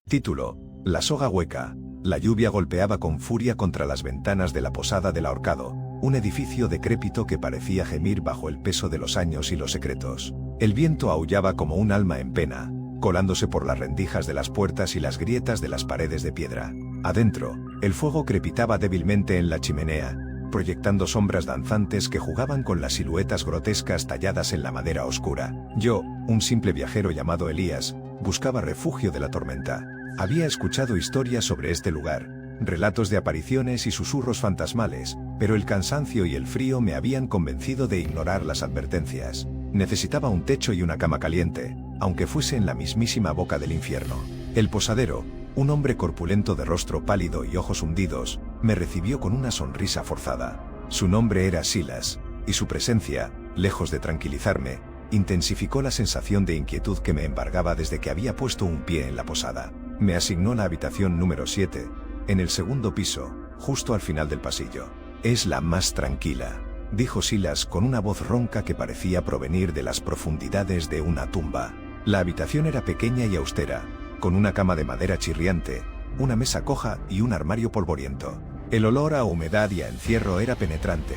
Título: La soga hueca. La lluvia golpeaba con furia contra las ventanas de la posada del ahorcado, un edificio decrépito que parecía gemir bajo el peso de los años y los secretos. El viento aullaba como un alma en pena, colándose por las rendijas de las puertas y las grietas de las paredes de piedra. Adentro, el fuego crepitaba débilmente en la chimenea, proyectando sombras danzantes que jugaban con las siluetas grotescas talladas en la madera oscura. Yo, un simple viajero llamado Elías, buscaba refugio de la tormenta. Había escuchado historias sobre este lugar, relatos de apariciones y susurros fantasmales, pero el cansancio y el frío me habían convencido de ignorar las advertencias. Necesitaba un techo y una cama caliente, aunque fuese en la mismísima boca del infierno. El posadero, un hombre corpulento de rostro pálido y ojos hundidos, me recibió con una sonrisa forzada. Su nombre era Silas, y su presencia, lejos de tranquilizarme, intensificó la sensación de inquietud que me embargaba desde que había puesto un pie en la posada. Me asignó la habitación número 7, en el segundo piso, justo al final del pasillo. «Es la más tranquila», dijo Silas con una voz ronca que parecía provenir de las profundidades de una tumba. La habitación era pequeña y austera, con una cama de madera chirriante, una mesa coja y un armario polvoriento. El olor a humedad y a encierro era penetrante,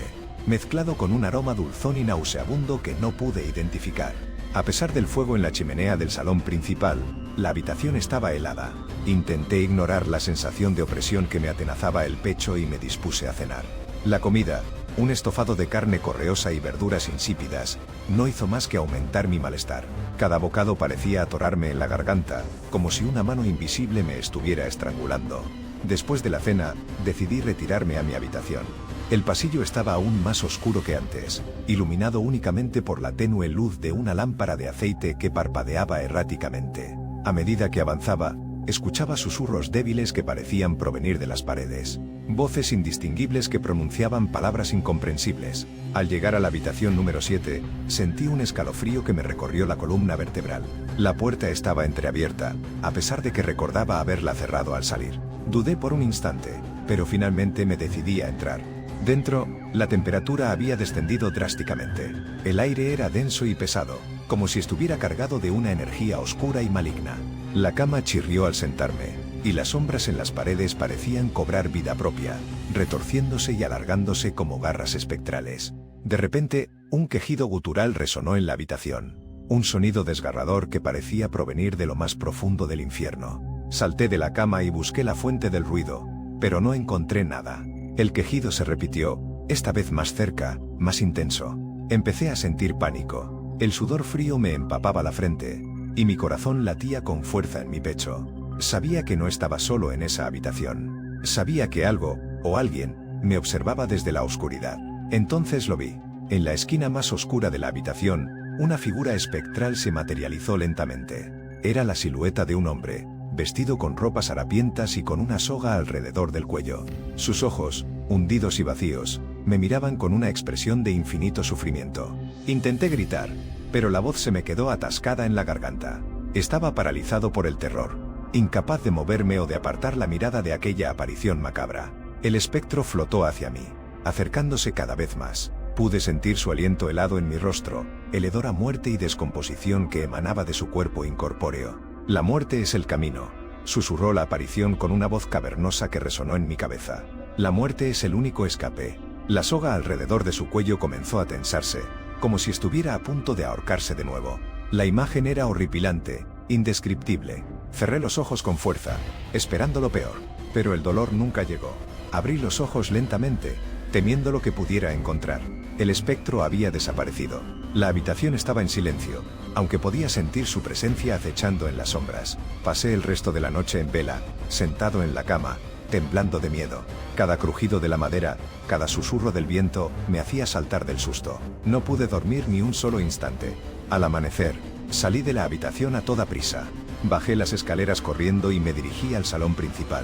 mezclado con un aroma dulzón y nauseabundo que no pude identificar. A pesar del fuego en la chimenea del salón principal, la habitación estaba helada. Intenté ignorar la sensación de opresión que me atenazaba el pecho y me dispuse a cenar. La comida, un estofado de carne correosa y verduras insípidas, no hizo más que aumentar mi malestar. Cada bocado parecía atorarme en la garganta, como si una mano invisible me estuviera estrangulando. Después de la cena, decidí retirarme a mi habitación. El pasillo estaba aún más oscuro que antes, iluminado únicamente por la tenue luz de una lámpara de aceite que parpadeaba erráticamente. A medida que avanzaba, escuchaba susurros débiles que parecían provenir de las paredes. Voces indistinguibles que pronunciaban palabras incomprensibles. Al llegar a la habitación número 7, sentí un escalofrío que me recorrió la columna vertebral. La puerta estaba entreabierta, a pesar de que recordaba haberla cerrado al salir. Dudé por un instante, pero finalmente me decidí a entrar. Dentro, la temperatura había descendido drásticamente. El aire era denso y pesado, como si estuviera cargado de una energía oscura y maligna. La cama chirrió al sentarme, y las sombras en las paredes parecían cobrar vida propia, retorciéndose y alargándose como garras espectrales. De repente, un quejido gutural resonó en la habitación, un sonido desgarrador que parecía provenir de lo más profundo del infierno. Salté de la cama y busqué la fuente del ruido, pero no encontré nada. El quejido se repitió, esta vez más cerca, más intenso. Empecé a sentir pánico. El sudor frío me empapaba la frente, y mi corazón latía con fuerza en mi pecho. Sabía que no estaba solo en esa habitación. Sabía que algo, o alguien, me observaba desde la oscuridad. Entonces lo vi. En la esquina más oscura de la habitación, una figura espectral se materializó lentamente. Era la silueta de un hombre, vestido con ropas harapientas y con una soga alrededor del cuello. Sus ojos, hundidos y vacíos, me miraban con una expresión de infinito sufrimiento. Intenté gritar, pero la voz se me quedó atascada en la garganta. Estaba paralizado por el terror, incapaz de moverme o de apartar la mirada de aquella aparición macabra. El espectro flotó hacia mí, acercándose cada vez más. Pude sentir su aliento helado en mi rostro, el hedor a muerte y descomposición que emanaba de su cuerpo incorpóreo. «La muerte es el camino», susurró la aparición con una voz cavernosa que resonó en mi cabeza. «La muerte es el único escape». La soga alrededor de su cuello comenzó a tensarse, como si estuviera a punto de ahorcarse de nuevo. La imagen era horripilante, indescriptible. Cerré los ojos con fuerza, esperando lo peor, pero el dolor nunca llegó. Abrí los ojos lentamente, temiendo lo que pudiera encontrar. El espectro había desaparecido. La habitación estaba en silencio, aunque podía sentir su presencia acechando en las sombras. Pasé el resto de la noche en vela, sentado en la cama, temblando de miedo. Cada crujido de la madera, cada susurro del viento, me hacía saltar del susto. No pude dormir ni un solo instante. Al amanecer, salí de la habitación a toda prisa. Bajé las escaleras corriendo y me dirigí al salón principal,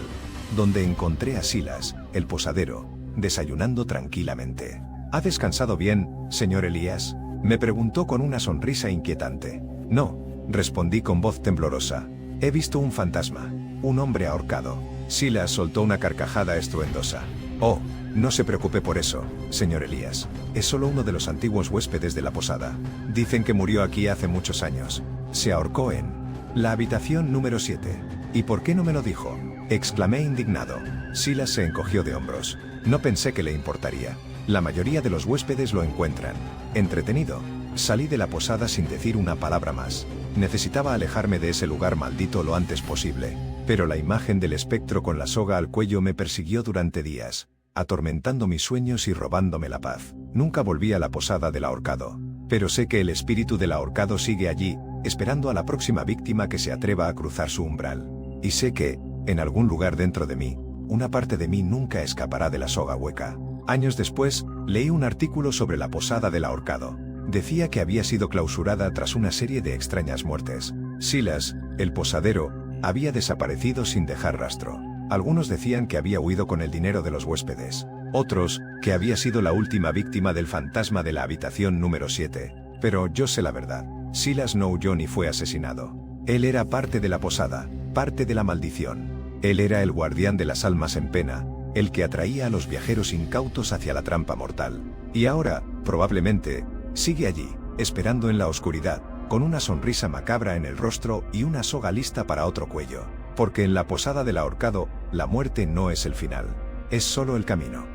donde encontré a Silas, el posadero, desayunando tranquilamente. ¿Ha descansado bien, señor Elías?, me preguntó con una sonrisa inquietante. No, respondí con voz temblorosa. He visto un fantasma, un hombre ahorcado. Silas soltó una carcajada estruendosa. Oh, No se preocupe por eso, señor Elías. Es solo uno de los antiguos huéspedes de la posada. Dicen que murió aquí hace muchos años. Se ahorcó en la habitación número 7. ¿Y por qué no me lo dijo?, exclamé indignado. Silas se encogió de hombros. No pensé que le importaría. La mayoría de los huéspedes lo encuentran entretenido. Salí de la posada sin decir una palabra más. Necesitaba alejarme de ese lugar maldito lo antes posible. Pero la imagen del espectro con la soga al cuello me persiguió durante días, atormentando mis sueños y robándome la paz. Nunca volví a la posada del ahorcado. Pero sé que el espíritu del ahorcado sigue allí, esperando a la próxima víctima que se atreva a cruzar su umbral. Y sé que, en algún lugar dentro de mí, una parte de mí nunca escapará de la soga hueca. Años después, leí un artículo sobre la posada del ahorcado. Decía que había sido clausurada tras una serie de extrañas muertes. Silas, el posadero, había desaparecido sin dejar rastro. Algunos decían que había huido con el dinero de los huéspedes. Otros, que había sido la última víctima del fantasma de la habitación número 7. Pero yo sé la verdad. Silas no huyó ni fue asesinado. Él era parte de la posada, parte de la maldición. Él era el guardián de las almas en pena, el que atraía a los viajeros incautos hacia la trampa mortal. Y ahora, probablemente, sigue allí, esperando en la oscuridad, con una sonrisa macabra en el rostro y una soga lista para otro cuello. Porque en la posada del ahorcado, la muerte no es el final, es solo el camino.